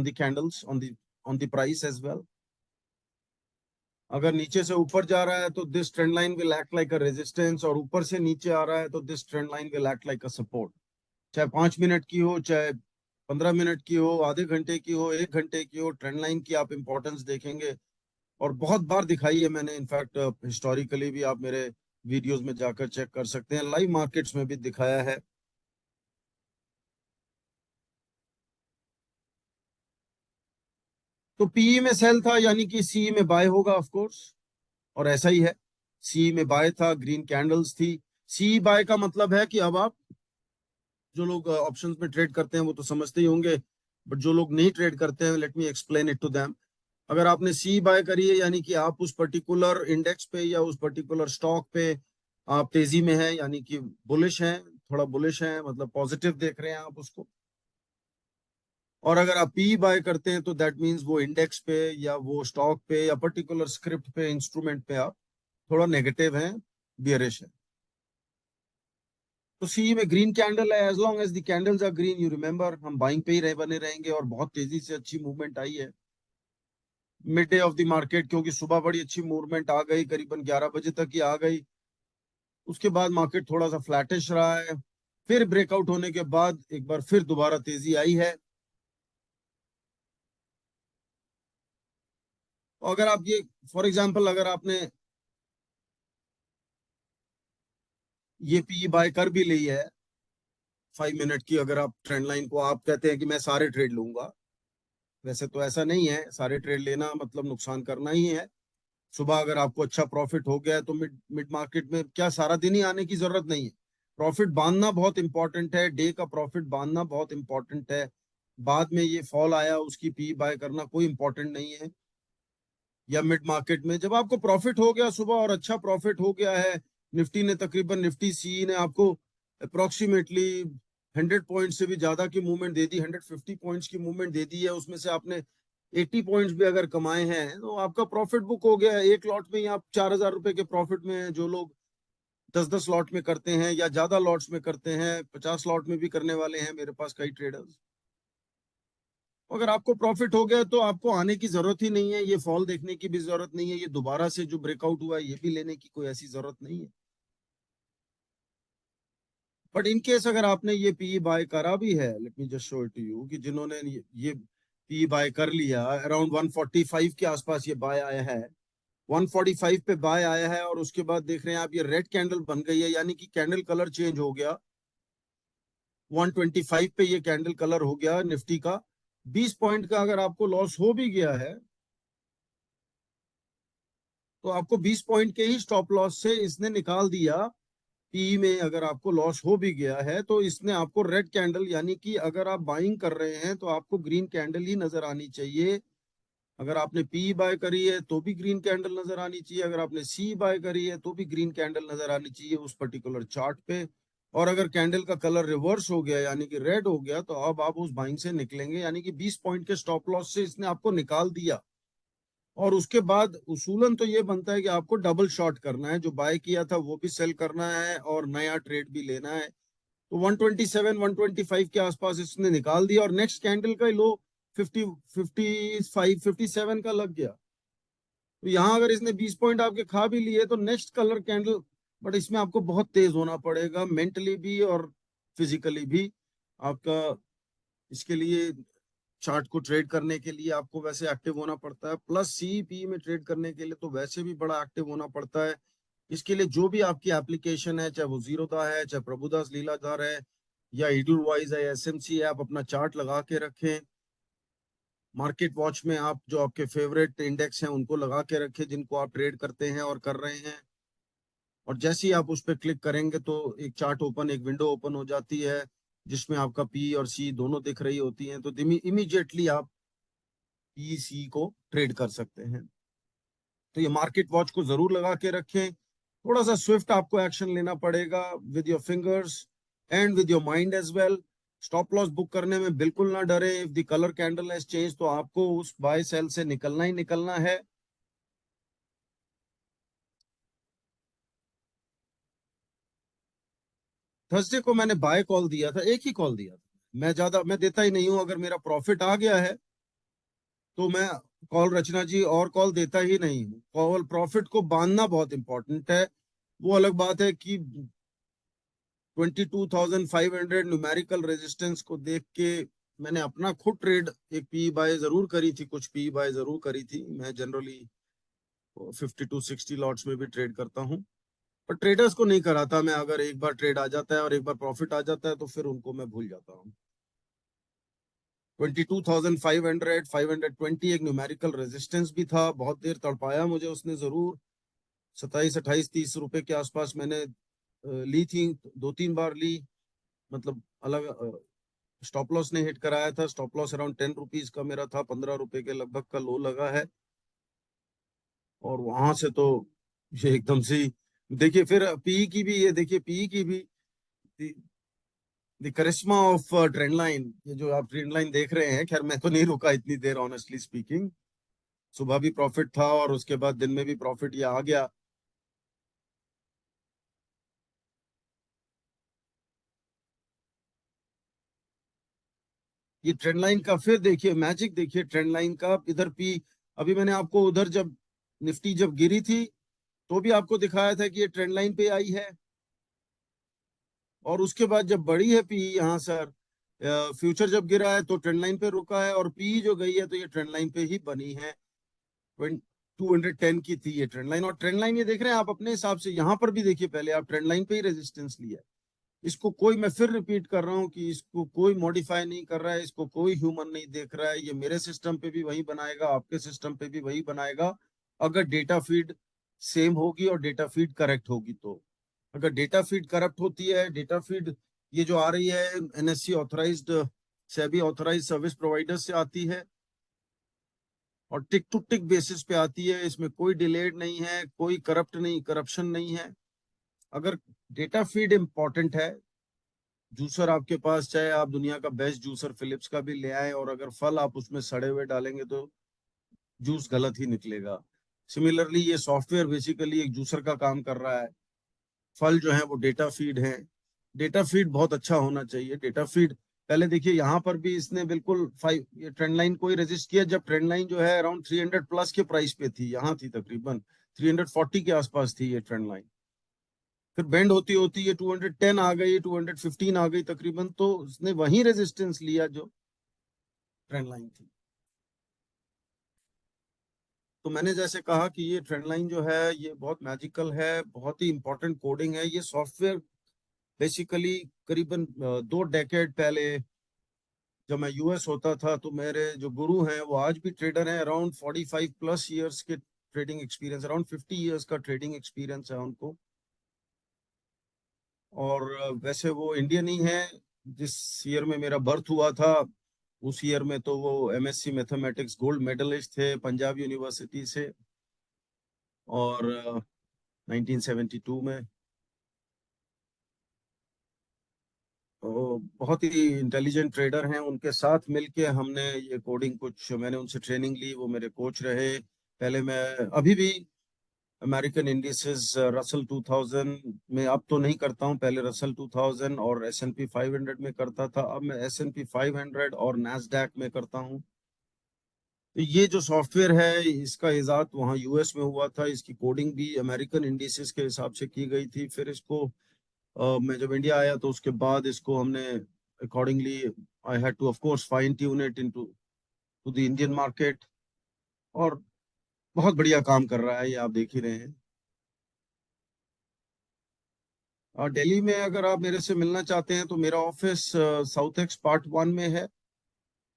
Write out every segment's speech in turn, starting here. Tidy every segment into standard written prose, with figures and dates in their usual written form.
on the candles, on the price as well. अगर नीचे से ऊपर जा रहा है तो this trend line will act like a resistance, और ऊपर से नीचे आ रहा है तो this trend line will act like a support. चाहे 5 मिनट की हो, चाहे 15 मिनट की हो, आधे घंटे की हो, 1 घंटे की हो, ट्रेंड लाइन की आप इंपॉर्टेंस देखेंगे। और बहुत बार दिखाई है मैंने, इनफैक्ट हिस्टोरिकली भी आप मेरे वीडियोस में जाकर चेक कर सकते हैं, लाइव मार्केट्स में भी दिखाया है। तो पीई में सेल था, यानी कि सीई में बाय होगा ऑफ कोर्स, और ऐसा ही है। सीई में बाय था, ग्रीन कैंडल्स थी। सीई बाय का मतलब है कि अब आप, जो लोग ऑप्शंस में ट्रेड करते हैं वो तो समझते ही होंगे, बट जो लोग नहीं ट्रेड करते हैं, let me explain it to them. अगर आपने सी बाय करी है, यानी कि आप उस पर्टिकुलर इंडेक्स पे या उस पर्टिकुलर स्टॉक पे आप तेजी में हैं, यानी कि बुलिश हैं, थोड़ा बुलिश हैं, मतलब पॉजिटिव देख रहे हैं आप उसको। और अगर आप पी बाय करते हैं तो दैट मींस वो इंडेक्स पे या वो स्टॉक पे या पर्टिकुलर स्क्रिप्ट पे, इंस्ट्रूमेंट पे आप थोड़ा नेगेटिव हैं, बियरिश है। तो सी में ग्रीन कैंडल है, as long as the candles are green, you remember, हम बाइंग पे ही रहे बने रहेंगे। और बहुत तेजी से अच्छी मूवमेंट आई है mid day of the market, क्योंकि सुबह बड़ी अच्छी मूवमेंट आ गई, करीबन 11 बजे तक ही आ गई। उसके बाद मार्केट थोड़ा सा फ्लैटिश रहा है, फिर ब्रेकआउट होने के बाद एक बार फिर दोबारा तेजी आई है। तो अगर आप ये, फॉर एग्जांपल, अगर आपने ये पी बाय कर भी ली है 5 मिनट की, अगर आप ट्रेंड लाइन को, आप कहते हैं कि मैं सारे ट्रेड लूंगा, वैसे तो ऐसा नहीं है, सारे ट्रेड लेना मतलब नुकसान करना ही है। सुबह अगर आपको अच्छा प्रॉफिट हो गया है तो मिड मिड मार्केट में क्या सारा दिन ही आने की जरूरत नहीं है। प्रॉफिट बांधना बहुत इंपॉर्टेंट है, डे का प्रॉफिट बांधना बहुत इंपॉर्टेंट है। बाद में ये फॉल आया उसकी पी बाय करना कोई इंपॉर्टेंट नहीं है। या मिड मार्केट में जब आपको प्रॉफिट हो गया सुबह और अच्छा प्रॉफिट हो गया है, निफ्टी ने तकरीबन, निफ्टी सी ने आपको अप्रोक्सीमेटली 100 पॉइंट से भी ज्यादा की मूवमेंट दे दी, 150 पॉइंट्स की मूवमेंट दे दी है, उसमें से आपने 80 पॉइंट्स भी अगर कमाए हैं तो आपका प्रॉफिट बुक हो गया है। एक लॉट में ही आप 4,000 रुपए के प्रॉफिट में हैं। जो लोग 10-10 लॉट में करते हैं या ज्यादा लॉट्स में करते हैं, 50 लॉट में भी करने वाले हैं मेरे पास कई ट्रेडर्स। अगर आपको प्रॉफिट हो गया तो आपको आने की जरूरत ही नहीं है, ये फॉल देखने की भी जरूरत नहीं है, ये दोबारा से जो ब्रेकआउट हुआ है ये भी लेने की कोई ऐसी जरूरत नहीं है। बट इन केस अगर आपने ये पी बाय करा भी है, let me just show it to you, कि जिन्होंने ये पी बाय कर लिया, अराउंड 145 के आसपास ये बाय आया है, 145 पे बाय आया है, और उसके बाद देख रहे हैं आप ये रेड कैंडल बन गई है, यानी कि कैंडल कलर चेंज हो गया। 125 पे ये कैंडल कलर हो गया निफ्टी का। 20 पॉइंट का अगर आपको लॉस हो भी गया है तो आपको 20 पॉइंट के ही स्टॉप लॉस से इसने निकाल दिया। पी में अगर आपको लॉस हो भी गया है तो इसने आपको रेड कैंडल, यानी कि अगर आप बाइंग कर रहे हैं तो आपको ग्रीन कैंडल ही नजर आनी चाहिए। अगर आपने पी बाय करी है तो भी ग्रीन कैंडल नजर आनी चाहिए, अगर आपने सी बाय करी है तो भी ग्रीन कैंडल नजर आनी चाहिए उस पर्टिकुलर चार्ट पे। और अगर कैंडल का कलर रिवर्स हो गया, यानी कि रेड हो गया, तो अब आप उस बाइंग से निकलेंगे, यानी कि 20 पॉइंट के स्टॉप लॉस से इसने आपको निकाल दिया। और उसके बाद उसूलन तो ये बनता है कि आपको डबल शॉट करना है, जो बाय किया था वो भी सेल करना है और नया ट्रेड भी लेना है। तो 127 125 के आसपास इसने निकाल दिया, और नेक्स्ट कैंडल का लो 50 55 57 का लग गया। तो यहाँ अगर इसने 20 पॉइंट आपके खा भी लिए तो नेक्स्ट कलर कैंडल, बट इसमें आपको बहुत तेज होना पड़ेगा, मेंटली भी और फिजिकली भी। आपका इसके लिए, चार्ट को ट्रेड करने के लिए आपको वैसे एक्टिव होना पड़ता है, प्लस सीपी में ट्रेड करने के लिए तो वैसे भी बड़ा एक्टिव होना पड़ता है। इसके लिए जो भी आपकी एप्लीकेशन है, चाहे वो जीरोधा है, चाहे प्रभुदास लीलाधार है, या ईडल वाइज है, एसएमसी है, आप अपना चार्ट लगा के रखें। मार्केट वॉच में आप जो आपके फेवरेट इंडेक्स हैं उनको लगा के रखें, जिनको आप ट्रेड करते हैं और कर रहे हैं। और जैसे ही आप उस पर क्लिक करेंगे तो एक चार्ट ओपन, एक विंडो ओपन हो जाती है, जिसमें आपका पी और सी दोनों दिख रही होती हैं। तो इमीडिएटली आप पी सी को ट्रेड कर सकते हैं। तो ये मार्केट वॉच को जरूर लगा के रखें। थोड़ा सा स्विफ्ट आपको एक्शन लेना पड़ेगा with your fingers and with your mind as well. Stop loss book करने में बिल्कुल ना डरे। If the colour candle has change तो आपको उस बाय सेल से निकलना ही निकलना है। थर्सडे को मैंने बाय कॉल दिया था, एक ही कॉल दिया था, मैं ज्यादा मैं देता ही नहीं हूं। अगर मेरा प्रॉफिट आ गया है तो मैं कॉल, रचना जी, और कॉल देता ही नहीं हूँ। कॉल प्रॉफिट को बांधना बहुत इंपॉर्टेंट है। वो अलग बात है कि 22,500 न्यूमेरिकल रेजिस्टेंस को देख के मैंने अपना खुद ट्रेड एक पी बाय जरूर करी थी, कुछ पी बाय जरूर करी थी। मैं जनरली 50 to 60 लॉट्स में भी ट्रेड करता हूँ, पर ट्रेडर्स को नहीं कराता मैं। अगर एक बार ट्रेड आ जाता है और एक बार प्रॉफिट आ जाता है तो फिर उनको मैं भूल जाता हूँ। 22,500, 520 एक न्यूमेरिकल रेजिस्टेंस भी था, बहुत देर तड़पाया मुझे उसने जरूर। 27, 28, 30 रुपए के आसपास मैंने ली थी, 2-3 बार ली। मतलब अलग स्टॉप लॉस ने हिट कराया था। स्टॉप लॉस अराउंड 10 रुपीज का मेरा था, 15 रुपए के लगभग का लो लगा है। और वहां से तो ये एकदम से ही देखिए, फिर पी की भी, ये देखिए पी की भी द करिश्मा ऑफ ट्रेंड लाइन। ये जो आप ट्रेंड लाइन देख रहे हैं, खैर मैं तो नहीं रुका इतनी देर ऑनेस्टली स्पीकिंग। सुबह भी प्रॉफिट था और उसके बाद दिन में भी प्रॉफिट ये आ गया। ये ट्रेंड लाइन का फिर देखिए मैजिक, देखिए ट्रेंड लाइन का इधर पी। अभी मैंने आपको उधर जब निफ्टी जब गिरी थी तो भी आपको दिखाया था कि ये ट्रेंड लाइन पे आई है। और उसके बाद जब बढ़ी है पी यहाँ सर, फ्यूचर जब गिरा है तो ट्रेंड लाइन पे रुका है, और पी जो गई है तो ये ट्रेंड लाइन पे ही बनी है। 210 की थी ये ट्रेंड लाइन। और ट्रेंड लाइन ये देख रहे हैं आप अपने हिसाब से, यहाँ पर भी देखिए, पहले आप ट्रेंड लाइन पे ही रेजिस्टेंस लिया है। इसको कोई, मैं फिर रिपीट कर रहा हूँ कि इसको कोई मॉडिफाई नहीं कर रहा है, इसको कोई ह्यूमन नहीं देख रहा है। ये मेरे सिस्टम पे भी वही बनाएगा, आपके सिस्टम पे भी वही बनाएगा, अगर डेटा फीड सेम होगी और डेटा फीड करेक्ट होगी तो। अगर डेटा फीड करप्ट होती है, डेटा फीड ये जो आ रही है NSC authorised, SEBI authorised service provider से आती है और टिक टू टिक बेसिस पे आती है, इसमें कोई डिलेड नहीं है, कोई करप्ट नहीं, करप्शन नहीं है। अगर डेटा फीड इंपॉर्टेंट है, जूसर आपके पास चाहे आप दुनिया का बेस्ट जूसर फिलिप्स का भी ले आए, और अगर फल आप उसमें सड़े हुए डालेंगे तो जूस गलत ही निकलेगा। सिमिलरली ये सॉफ्टवेयर बेसिकली एक जूसर का काम कर रहा है, फल जो है वो डेटा फीड है। डेटा फीड बहुत अच्छा होना चाहिए। डेटा फीड पहले देखिए, यहाँ पर भी इसने बिल्कुल फाइव, ये ट्रेंड लाइन को ही रेजिस्ट किया जब ट्रेंड लाइन जो है अराउंड 300 प्लस के प्राइस पे थी, यहाँ थी तकरीबन 340 के आसपास थी ये ट्रेंड लाइन। फिर बेंड होती होती ये 210 आ गई, 215 आ गई तकरीबन, तो उसने वही रेजिस्टेंस लिया जो ट्रेंड लाइन थी। तो मैंने जैसे कहा कि ये ट्रेंड लाइन जो है ये बहुत मैजिकल है, बहुत ही इंपॉर्टेंट कोडिंग है। ये सॉफ्टवेयर बेसिकली करीबन 2 डेकेड पहले जब मैं यूएस होता था तो मेरे जो गुरु हैं वो आज भी ट्रेडर हैं, अराउंड 45 प्लस ईयर्स के ट्रेडिंग एक्सपीरियंस, अराउंड 50 ईयर्स का ट्रेडिंग एक्सपीरियंस है उनको। और वैसे वो इंडियन ही है। जिस ईयर में मेरा बर्थ हुआ था उस ईयर में तो वो एमएससी मैथमेटिक्स गोल्ड मेडलिस्ट थे पंजाब यूनिवर्सिटी से, और 1972 में। तो बहुत ही इंटेलिजेंट ट्रेडर हैं, उनके साथ मिलके हमने ये कोडिंग, कुछ मैंने उनसे ट्रेनिंग ली, वो मेरे कोच रहे। पहले मैं, अभी भी अमेरिकन इंडिसेस रसल 2000 में अब तो नहीं करता हूँ, पहले रसल 2000 और S&P 500 में करता था। अब मैं S&P 500 और नैस्डैक में करता हूँ। तो ये जो सॉफ्टवेयर है इसका इजाद वहाँ यूएस में हुआ था, इसकी कोडिंग भी अमेरिकन इंडिसेस के हिसाब से की गई थी। फिर इसको मैं जब इंडिया आया तो उसके बाद इसको हमने accordingly, I had two of course fine tune it into two the Indian market. और बहुत बढ़िया काम कर रहा है, ये आप देख ही रहे हैं। और दिल्ली में अगर आप मेरे से मिलना चाहते हैं तो मेरा ऑफिस साउथ एक्स पार्ट 1 में है,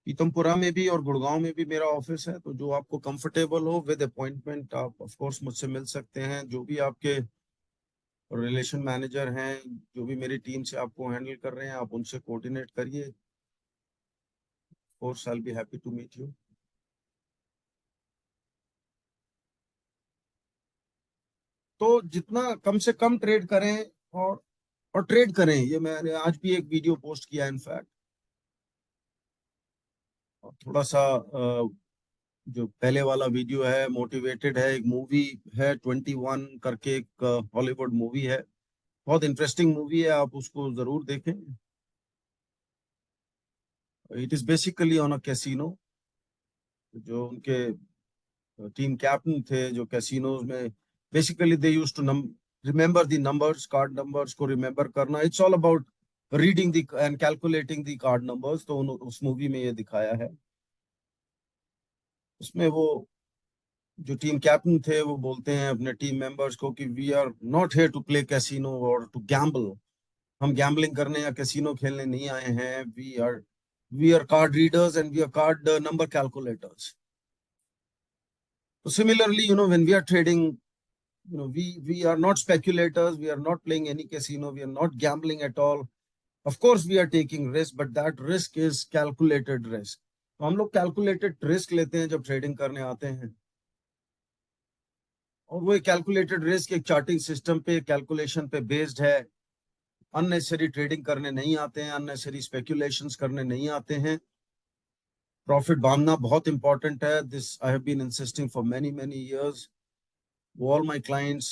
पीतमपुरा में भी और गुड़गांव में भी मेरा ऑफिस है। तो जो आपको कंफर्टेबल हो विद अपॉइंटमेंट आप ऑफ कोर्स मुझसे मिल सकते हैं। जो भी आपके रिलेशन मैनेजर हैं, जो भी मेरी टीम से आपको हैंडल कर रहे हैं, आप उनसे कोऑर्डिनेट करिए। Course I will be happy to meet you. तो जितना कम से कम ट्रेड करें, और और ट्रेड करें, ये मैंने आज भी एक वीडियो पोस्ट किया इनफैक्ट। थोड़ा सा जो पहले वाला वीडियो है मोटिवेटेड है, एक मूवी है 21 करके, एक हॉलीवुड मूवी है, बहुत इंटरेस्टिंग मूवी है, आप उसको जरूर देखें। It is basically on a casino. जो उनके टीम कैप्टन थे, जो कैसीनोज में basically they used to remember the numbers, card numbers को रिमेंबर करना। It's all about reading the and calculating the card numbers. तो उस मूवी में ये दिखाया है। उसमें वो जो टीम कैप्टन थे वो बोलते हैं अपने टीम मेंबर्स को कि we are not here to play casino और टू गैम्बल। हम गैम्बलिंग करने या कैसीनो खेलने नहीं आए हैं। We are card readers and we are card number calculators. So similarly, when we are trading, we are not speculators, we are not playing any casino, we are not gambling at all. Of course we are taking risk, but that risk is calculated risk. तो हम लोग calculated risk लेते हैं जब trading करने आते हैं। और वो कैलकुलेटेड रिस्क एक चार्टिंग सिस्टम पे, कैलकुलेशन पे बेस्ड है। अननेसेसरी ट्रेडिंग करने नहीं आते हैं, अननेसेसरी स्पेकुलेशंस करने नहीं आते हैं। प्रॉफिट बांधना बहुत इंपॉर्टेंट है। This I have been insisting for many many years. All my clients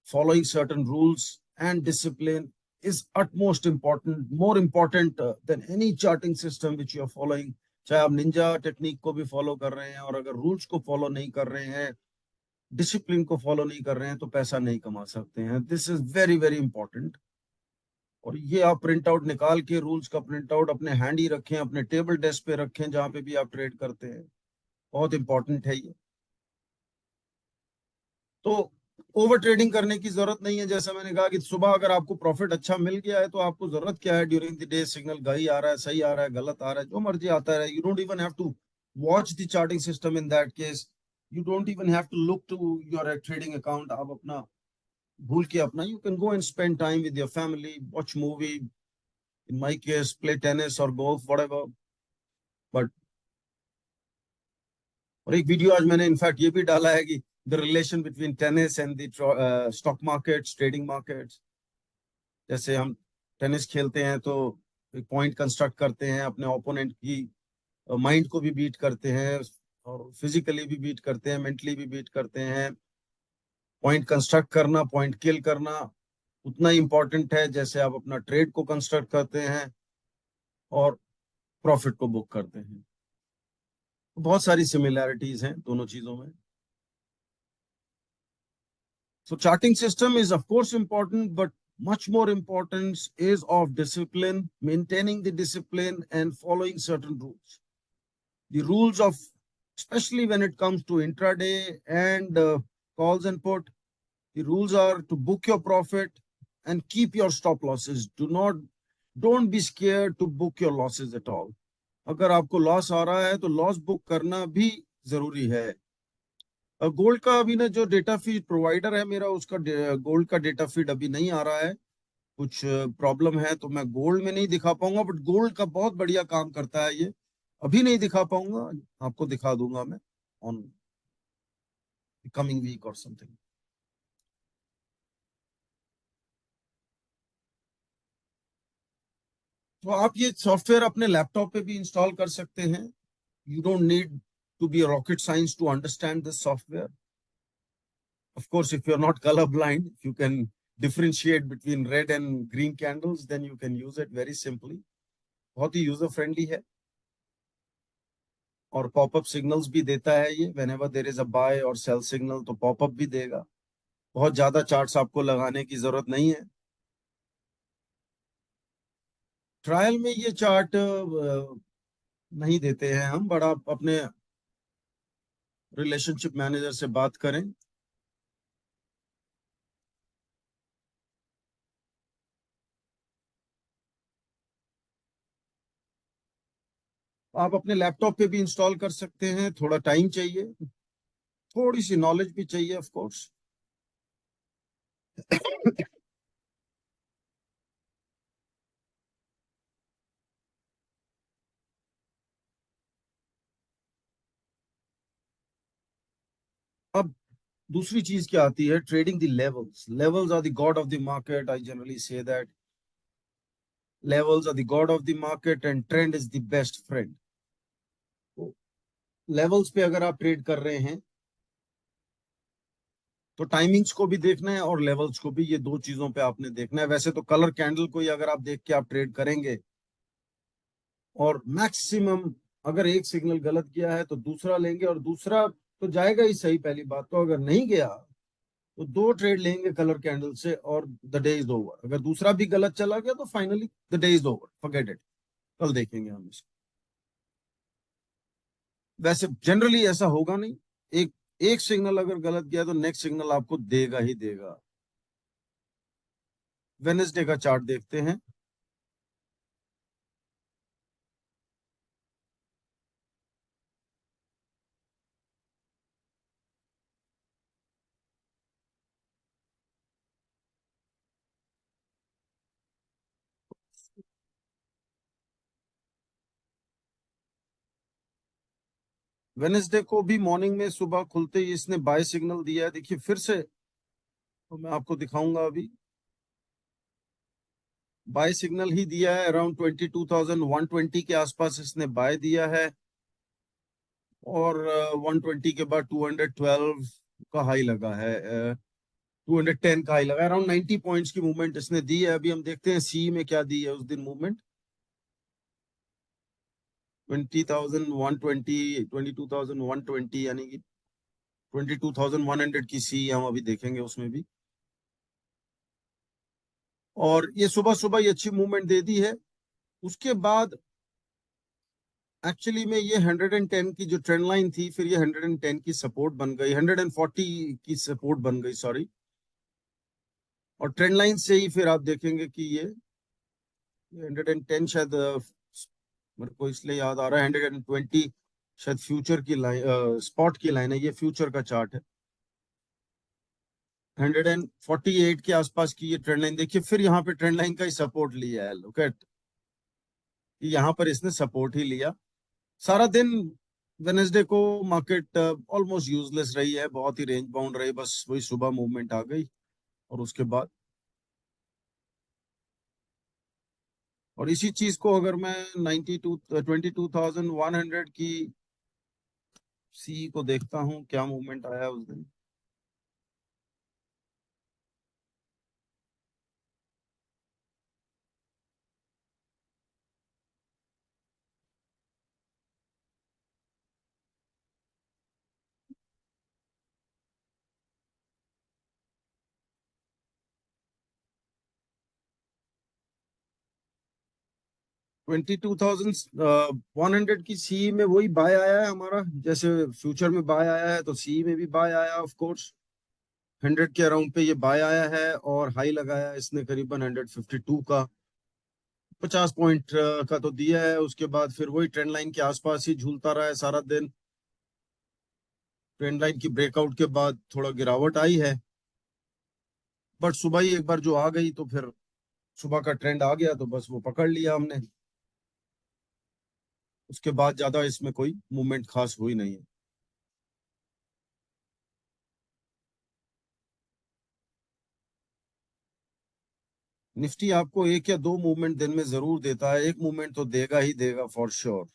following certain rules and discipline is utmost important, more important than any charting system which you are following। चाहे आप Ninja technique को भी follow कर रहे हैं, और अगर rules को फॉलो नहीं कर रहे हैं, डिसिप्लिन को फॉलो नहीं कर रहे हैं, तो पैसा नहीं कमा सकते हैं। This is very very important. और ये आप प्रिंट आउट निकाल के, रूल्स का प्रिंट आउट अपने हैंड ही रखें, अपने टेबल डेस्क पे रखें, जहां पे भी आप ट्रेड करते हैं। बहुत इंपॉर्टेंट है ये। तो ओवर ट्रेडिंग करने की जरूरत नहीं है। जैसा मैंने कहा कि सुबह अगर आपको प्रॉफिट अच्छा मिल गया है तो आपको जरूरत क्या है, ड्यूरिंग द डे सिग्नल गई आ रहा है, सही आ रहा है, गलत आ रहा है, जो मर्जी आता है, you don't even have to watch the charting system. In that case you don't even have to look to your trading account. आप अपना भूल के अपना you can go and spend time with your family, watch movie, in my case play tennis और golf, whatever. But और एक video आज मैंने इनफैक्ट ये भी डाला है कि the relation between tennis and the stock markets, trading markets. जैसे हम टेनिस खेलते हैं तो एक पॉइंट कंस्ट्रक्ट करते हैं, अपने ओपोनेंट की माइंड को भी बीट करते हैं, और फिजिकली भी बीट करते हैं, मेंटली भी बीट करते हैं। पॉइंट कंस्ट्रक्ट करना, पॉइंट किल करना उतना ही इंपॉर्टेंट है जैसे आप अपना ट्रेड को कंस्ट्रक्ट करते हैं और प्रॉफिट को बुक करते हैं। बहुत सारी सिमिलैरिटीज हैं दोनों चीजों में। So charting system is of course important, but much more importance is of discipline, maintaining the discipline and following certain rules. The rules of, especially when it comes to intraday and calls and put, the rules are to book your profit and keep your stop losses. Don't be scared to book your losses at all. अगर आपको loss आ रहा है तो loss book करना भी जरूरी है। Gold का अभी ना जो डेटा फीड प्रोवाइडर है मेरा, उसका गोल्ड का डेटा फीड अभी नहीं आ रहा है। कुछ प्रॉब्लम है तो मैं गोल्ड में नहीं दिखा पाऊंगा, बट गोल्ड का बहुत बढ़िया काम करता है ये। अभी नहीं दिखा पाऊंगा, आपको दिखा दूंगा मैं ऑन कमिंग वीक और समथिंग। तो आप ये सॉफ्टवेयर अपने लैपटॉप पे भी इंस्टॉल कर सकते हैं। You don't need to be rocket science to understand this software. Of course, if you're not color blind, if you can differentiate between red and green candles, then you can use it very simply. बहुत ही user friendly है, और popup signals भी देता है ये। whenever there is a buy और cell signal तो popup भी देगा। बहुत ज्यादा चार्ट्स आपको लगाने की जरूरत नहीं है। ट्रायल में ये चार्ट नहीं देते हैं हम, बट आप अपने रिलेशनशिप मैनेजर से बात करें। आप अपने लैपटॉप पे भी इंस्टॉल कर सकते हैं। थोड़ा टाइम चाहिए, थोड़ी सी नॉलेज भी चाहिए ऑफ कोर्स। अब दूसरी चीज क्या आती है, trading the levels. Levels are the god of the market, I generally say that. Levels are the god of the market and trend is the best friend. तो लेवल्स पे अगर आप ट्रेड कर रहे हैं तो टाइमिंग्स को भी देखना है और लेवल्स को भी, ये दो चीजों पे आपने देखना है। वैसे तो कलर कैंडल को ही अगर आप देख के आप ट्रेड करेंगे, और मैक्सिमम अगर एक सिग्नल गलत गया है तो दूसरा लेंगे, और दूसरा तो जाएगा ही सही, पहली बात तो। अगर नहीं गया तो दो ट्रेड लेंगे कलर कैंडल से और द डे इज ओवर। अगर दूसरा भी गलत चला गया तो finally the day is over, forget it, कल देखेंगे हम इसको। वैसे जनरली ऐसा होगा नहीं, एक एक सिग्नल अगर गलत गया तो नेक्स्ट सिग्नल आपको देगा ही देगा। वेनेसडे का चार्ट देखते हैं। वेनेसडे को भी मॉर्निंग में सुबह खुलते ही इसने बाय सिग्नल दिया है, देखिए फिर से, तो मैं आपको दिखाऊंगा अभी। बाय सिग्नल ही दिया है, अराउंड 22,120 के आसपास इसने बाय दिया है। और 120 के बाद 212 का हाई लगा है, 210 का हाई लगा, अराउंड 90 पॉइंट्स की मूवमेंट इसने दी है। अभी हम देखते हैं सी में क्या दी है उस दिन मूवमेंट। 20,120, 22,120, यानी कि 22,100 की सी हम अभी देखेंगे उसमें भी। और ये सुबह सुबह ये अच्छी मूवमेंट दे दी है। उसके बाद एक्चुअली में ये 110 की जो ट्रेंड लाइन थी, फिर ये 110 की सपोर्ट बन गई, 140 की सपोर्ट बन गई, सॉरी। और ट्रेंड लाइन से ही फिर आप देखेंगे कि ये 110 शायद, मेरे को इसलिए याद आ रहा है 120 शायद फ्यूचर की लाइन, स्पॉट की लाइन है, ये फ्यूचर का चार्ट है। 148 के आसपास की ये ट्रेंड लाइन देखिए, फिर यहाँ पे ट्रेंड लाइन का ही सपोर्ट लिया है, लुक एट, यहाँ पर इसने सपोर्ट ही लिया। सारा दिन वेनेसडे को मार्केट ऑलमोस्ट यूजलेस रही है, बहुत ही रेंज बाउंड रही, बस वही सुबह मूवमेंट आ गई और उसके बाद। और इसी चीज को अगर मैं 22,100 की सी को देखता हूँ, क्या मूवमेंट आया उस दिन। ट्वेंटी टू थाउजेंड 100 की सी में वही बाय आया है हमारा, जैसे फ्यूचर में बाय आया है तो सी में भी बाय आया ऑफ कोर्स। 100 के अराउंड पे ये बाय आया है और हाई लगाया इसने करीबन 152 का, 50 पॉइंट का तो दिया है। उसके बाद फिर वही ट्रेंड लाइन के आसपास ही झूलता रहा है सारा दिन। ट्रेंड लाइन की ब्रेकआउट के बाद थोड़ा गिरावट आई है, बट सुबह ही एक बार जो आ गई तो फिर सुबह का ट्रेंड आ गया तो बस वो पकड़ लिया हमने। उसके बाद ज्यादा इसमें कोई मूवमेंट खास हुई नहीं है। निफ्टी आपको एक या दो मूवमेंट दिन में जरूर देता है, एक मूवमेंट तो देगा ही देगा फॉर श्योर।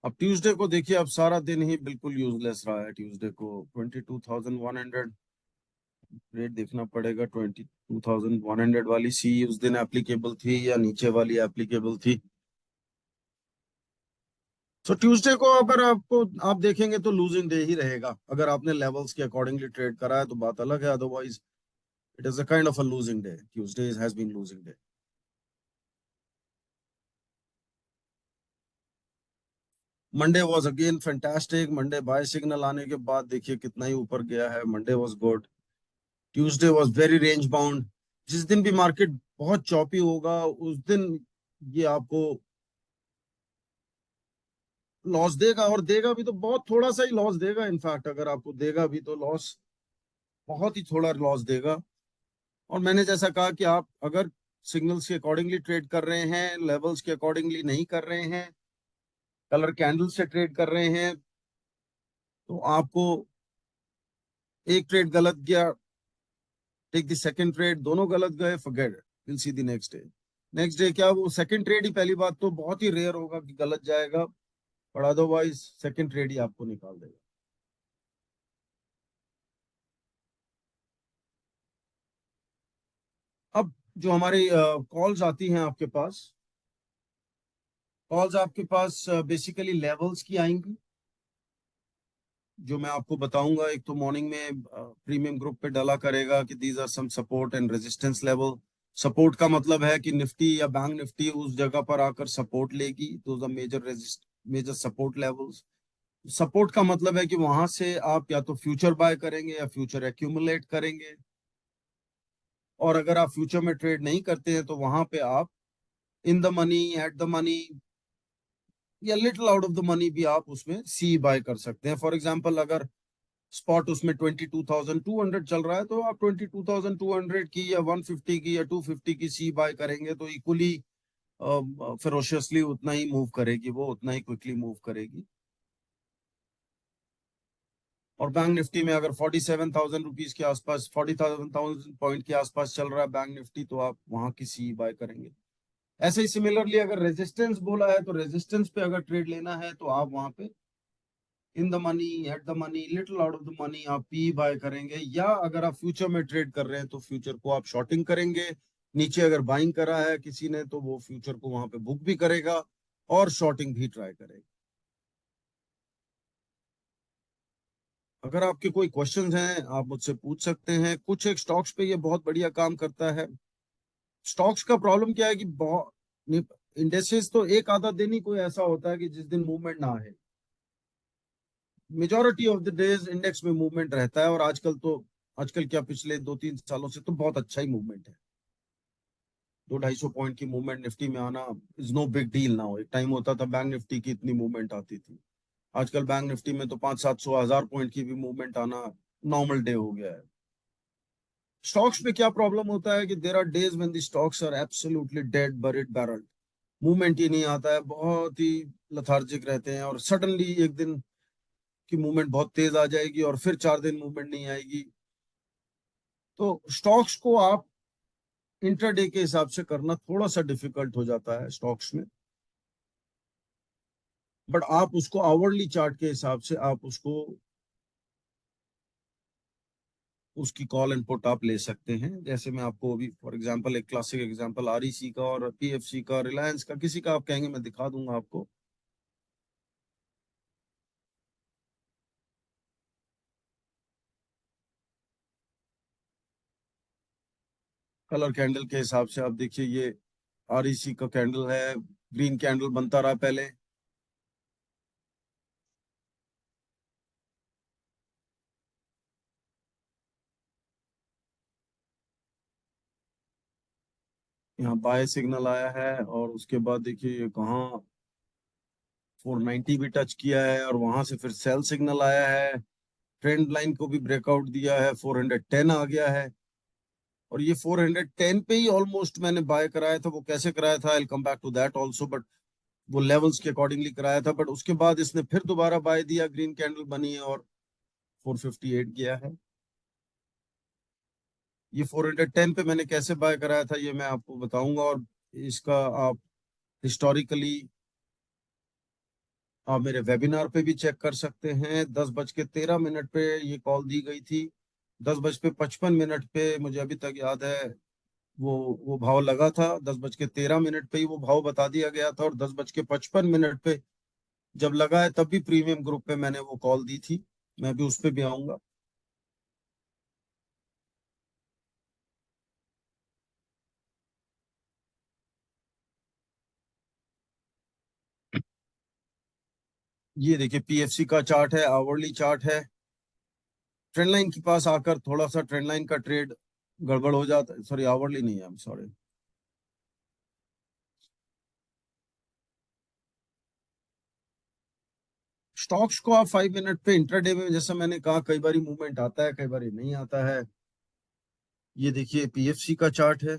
अब ट्यूसडे को देखिए, अब सारा दिन ही बिल्कुल यूजलेस रहा है। ट्यूसडे को 22,100 रेट देखना पड़ेगा, 22,100 वाली सी उस दिन एप्लीकेबल थी या नीचे वाली एप्लीकेबल थी। सो ट्यूसडे को अगर आपको आप देखेंगे तो लूजिंग डे ही रहेगा। अगर आपने लेवल्स के अकॉर्डिंगली ट्रेड करा है तो बात अलग है, otherwise it is a kind of a losing day. Tuesday has been losing day. Monday was again fantastic. Monday buy signal आने के बाद देखिए कितना ही ऊपर गया है, Monday was good. Tuesday was very range bound. जिस दिन भी मार्केट बहुत चॉपी होगा उस दिन ये आपको लॉस देगा, और देगा भी तो बहुत थोड़ा सा ही लॉस देगा। इनफैक्ट अगर आपको देगा भी तो लॉस बहुत ही थोड़ा लॉस देगा। और मैंने जैसा कहा कि आप अगर सिग्नल्स के अकॉर्डिंगली ट्रेड कर रहे हैं, लेवल्स के अकॉर्डिंगली नहीं कर रहे हैं, कलर कैंडल से ट्रेड कर रहे हैं, तो आपको एक ट्रेड गलत गया, टेक द सेकंड ट्रेड, दोनों गलत गए, forget it, will see the next day. Next day क्या, वो सेकंड ट्रेड ही पहली बात तो बहुत ही रेयर होगा कि गलत जाएगा। और अदरवाइज सेकंड ट्रेड ही आपको निकाल देगा। अब जो हमारी कॉल्स आती हैं आपके पास, कॉल्स आपके पास बेसिकली लेवल्स की आएंगी, जो मैं आपको बताऊंगा। एक तो मॉर्निंग में प्रीमियम ग्रुप पे डाला करेगा कि these are some support and resistance level. Support का मतलब है कि निफ्टी या बैंक निफ्टी उस जगह पर आकर सपोर्ट लेगी, those are major support levels. Support का मतलब है कि वहां से आप या तो फ्यूचर बाय करेंगे या फ्यूचर एक्यूमुलेट करेंगे। और अगर आप फ्यूचर में ट्रेड नहीं करते हैं तो वहां पे आप in the money, at the money या little out of the money भी आप उसमें सी बाय कर सकते हैं। फॉर एग्जांपल, अगर स्पॉट उसमें 22,200 चल रहा है तो आप 22,200 की या 150 की या 250 की सी बाय करेंगे, तो इक्वली फेरोशियसली उतना ही मूव करेगी, वो उतना ही क्विकली मूव करेगी। और बैंक निफ्टी में अगर 47,000 रुपीज के आसपास, 47,000 पॉइंट के आसपास चल रहा है बैंक निफ्टी, तो आप वहां की सी बाय करेंगे। ऐसे ही सिमिलरली अगर रेजिस्टेंस बोला है तो रेजिस्टेंस पे अगर ट्रेड लेना है तो आप वहां पे इन the money, at the money, little out of the money आप पी बाय करेंगे। या अगर आप फ्यूचर में ट्रेड कर रहे हैं तो फ्यूचर को आप शॉर्टिंग करेंगे। नीचे अगर बाइंग करा है किसी ने तो वो फ्यूचर को वहां पे बुक भी करेगा और शॉर्टिंग भी ट्राई करेगा। अगर आपके कोई क्वेश्चंस हैं आप मुझसे पूछ सकते हैं। कुछ एक स्टॉक्स पे ये बहुत बढ़िया काम करता है। स्टॉक्स का प्रॉब्लम क्या है कि बहुत इंडेक्सेस तो एक आधा दिन ही कोई ऐसा होता है कि जिस दिन मूवमेंट ना है। Majority of the days index में मूवमेंट रहता है। और आजकल क्या, पिछले 2-3 सालों से तो बहुत अच्छा ही मूवमेंट है। 200-250 पॉइंट की मूवमेंट निफ्टी में आना इज नो बिग डील ना हो। एक टाइम होता था बैंक निफ्टी की इतनी मूवमेंट आती थी। आजकल बैंक निफ्टी में तो 500-700-1000 पॉइंट की भी मूवमेंट आना नॉर्मल डे हो गया है। स्टॉक्स में क्या प्रॉब्लम होता है कि there are days when the stocks are absolutely dead buried barrel. Movement ही नहीं आता है, बहुत ही लथार्जिक रहते हैं। और सडनली एक दिन की मूवमेंट बहुत तेज आ जाएगी और फिर 4 दिन मूवमेंट नहीं आएगी। तो स्टॉक्स को आप इंट्राडे के हिसाब से करना थोड़ा सा डिफिकल्ट हो जाता है स्टॉक्स में। बट आप उसको आवरली चार्ट के हिसाब से आप उसको, उसकी कॉल एंड पुट आप ले सकते हैं। जैसे मैं आपको अभी फॉर एग्जांपल एक क्लासिक एग्जांपल आरईसी का और पीएफसी का, रिलायंस का, किसी का आप कहेंगे मैं दिखा दूंगा आपको। कलर कैंडल के हिसाब से आप देखिए, ये आरईसी का कैंडल है, ग्रीन कैंडल बनता रहा पहले। यहाँ बाय सिग्नल आया है और उसके बाद देखिए ये कहाँ 490 भी टच किया है और वहां से फिर सेल सिग्नल आया है। ट्रेंड लाइन को भी ब्रेकआउट दिया है, 410 आ गया है। और ये 410 पे ही ऑलमोस्ट मैंने बाय कराया था। वो कैसे कराया था, I come back to that also, but वो लेवल्स के अकॉर्डिंगली कराया था। बट उसके बाद इसने फिर दोबारा बाय दिया, ग्रीन कैंडल बनी है और 458 गया है। ये 410 पे मैंने कैसे बाय कराया था ये मैं आपको बताऊंगा। और इसका आप हिस्टोरिकली आप मेरे वेबिनार पे भी चेक कर सकते हैं। 10:13 पे ये कॉल दी गई थी। 10:55 पे मुझे अभी तक याद है वो वो भाव लगा था। 10:13 पे ही वो भाव बता दिया गया था। और 10:55 पे जब लगा है तब भी प्रीमियम ग्रुप पे मैंने वो कॉल दी थी। मैं भी उस पे भी आऊंगा। ये देखिए पीएफसी का चार्ट है, आवरली चार्ट है। ट्रेंड लाइन के पास आकर थोड़ा सा ट्रेंड लाइन का ट्रेड गड़बड़ हो जाता है। सॉरी, आवरली नहीं है, आई एम सॉरी। स्टॉक्स को आप 5 मिनट पे इंट्राडे में, जैसा मैंने कहा, कई बार मूवमेंट आता है, कई बार नहीं आता है। ये देखिए पीएफसी का चार्ट है।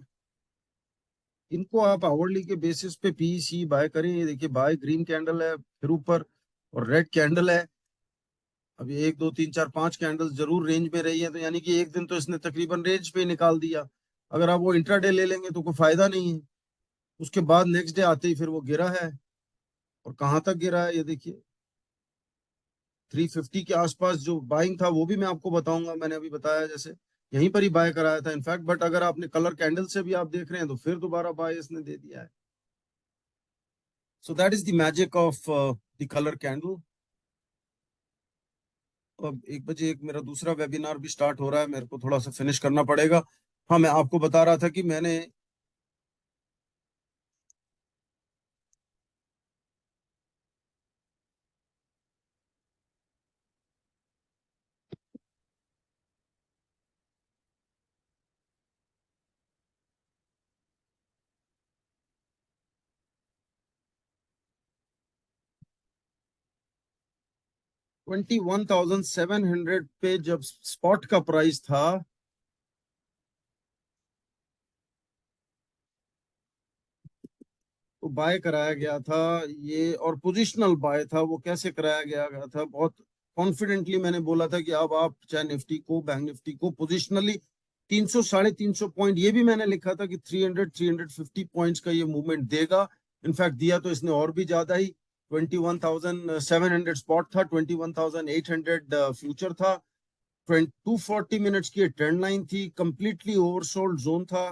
इनको आप आवरली के बेसिस पे पीसी बाय करें। ये देखिए बाय ग्रीन कैंडल है फिर ऊपर और रेड कैंडल है। अब ये 1 2 3 4 5 कैंडल्स जरूर रेंज में रही है, तो यानी कि एक दिन तो इसने तकरीबन रेंज पे निकाल दिया। अगर आप वो इंट्राडे ले लेंगे तो कोई फायदा नहीं है। उसके बाद नेक्स्ट डे आते ही फिर वो गिरा है। और कहाँ तक गिरा है ये देखिए, 350 के आसपास जो बाइंग था वो भी मैं आपको बताऊंगा। मैंने अभी बताया जैसे यहीं पर ही बाय कराया था इनफैक्ट, बट अगर आपने कलर कैंडल से भी आप देख रहे हैं तो फिर दोबारा बाय इसने दे दिया है। So that is the magic of the colour candle. अब 1 बजे एक मेरा दूसरा वेबिनार भी स्टार्ट हो रहा है, मेरे को थोड़ा सा फिनिश करना पड़ेगा। हाँ, मैं आपको बता रहा था कि मैंने 21,700 पे जब स्पॉट का प्राइस था, तो बाय कराया गया था ये, और पोजिशनल बाय था। वो कैसे कराया गया था, बहुत कॉन्फिडेंटली मैंने बोला था कि अब आप चाहे निफ्टी को, बैंक निफ्टी को पोजिशनली 300 350 पॉइंट, ये भी मैंने लिखा था कि 300 350 पॉइंट्स का ये मूवमेंट देगा। इनफैक्ट दिया तो इसने और भी ज्यादा ही। 21,700 स्पॉट था, 21,800 फ्यूचर था, 240 मिनट्स की ट्रेंड लाइन थी, कंप्लीटली ओवरसोल्ड जोन था।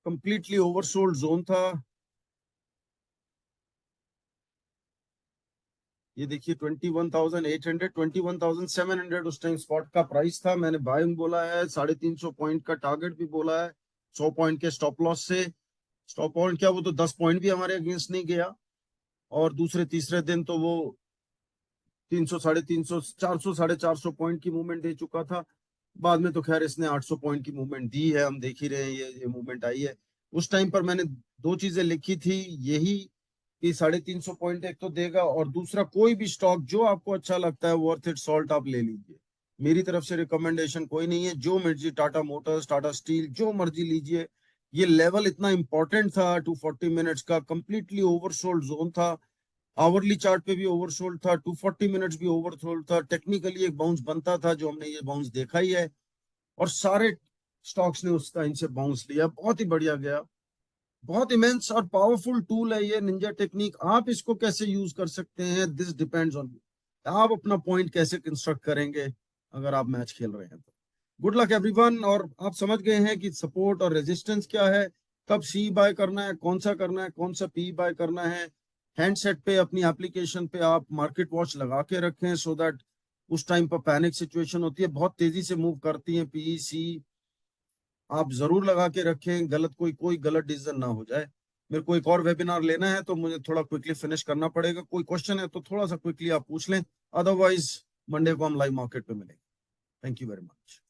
कंप्लीटली ओवरसोल्ड जोन था। ये देखिए 21,800, 21,700 उस टाइम स्पॉट का प्राइस था। मैंने बाइंग बोला है, 350 पॉइंट का टारगेट भी बोला है, 100 पॉइंट के स्टॉप लॉस से। स्टॉप पॉइंट क्या, वो तो 10 पॉइंट भी हमारे अगेंस्ट नहीं गया। और दूसरे तीसरे दिन तो वो 300 350 400 450 पॉइंट की मूवमेंट दे चुका था। बाद में तो खैर इसने 800 पॉइंट की मूवमेंट दी है, हम देख ही रहे हैं ये मूवमेंट आई है। उस टाइम पर मैंने दो चीजें लिखी थी, यही कि 350 पॉइंट एक तो देगा, और दूसरा कोई भी स्टॉक जो आपको अच्छा लगता है वर्थ इट सॉल्ट आप ले लीजिए। मेरी तरफ से रिकमेंडेशन कोई नहीं है, जो मर्जी, टाटा मोटर्स, टाटा स्टील, जो मर्जी लीजिए। ये लेवल इतना इंपॉर्टेंट था, 240 मिनट्स का कंप्लीटली ओवरसोल्ड जोन था। आवरली चार्ट पे भी ओवरसोल्ड था, 240 मिनट्स भी ओवरसोल्ड था। टेक्निकली एक बाउंस बनता था, जो हमने ये बाउंस देखा ही है। और सारे स्टॉक्स ने उस टाइम से बाउंस लिया, बहुत ही बढ़िया गया। बहुत इमेंस और पावरफुल टूल है ये निंजा टेक्निक। आप इसको कैसे यूज कर सकते हैं, दिस डिपेंड्स ऑन यू। आप अपना पॉइंट कैसे कंस्ट्रक्ट करेंगे अगर आप मैच खेल रहे हैं तो। Good luck everyone. और आप समझ गए हैं कि सपोर्ट और रेजिस्टेंस क्या है, कब सी बाय करना है, कौन सा करना है, कौन सा पी बाय करना है। हैंडसेट पे अपनी एप्लीकेशन पे आप मार्केट वॉच लगा के रखें, सो दैट उस टाइम पर पैनिक सिचुएशन होती है, बहुत तेजी से मूव करती है पी सी। आप जरूर लगा के रखें, गलत कोई कोई गलत डिसीजन ना हो जाए। मेरे को एक और वेबिनार लेना है तो मुझे थोड़ा क्विकली फिनिश करना पड़ेगा। कोई क्वेश्चन है तो थोड़ा सा क्विकली आप पूछ लें, अदरवाइज मंडे को हम लाइव मार्केट पे मिलेंगे। Thank you very much.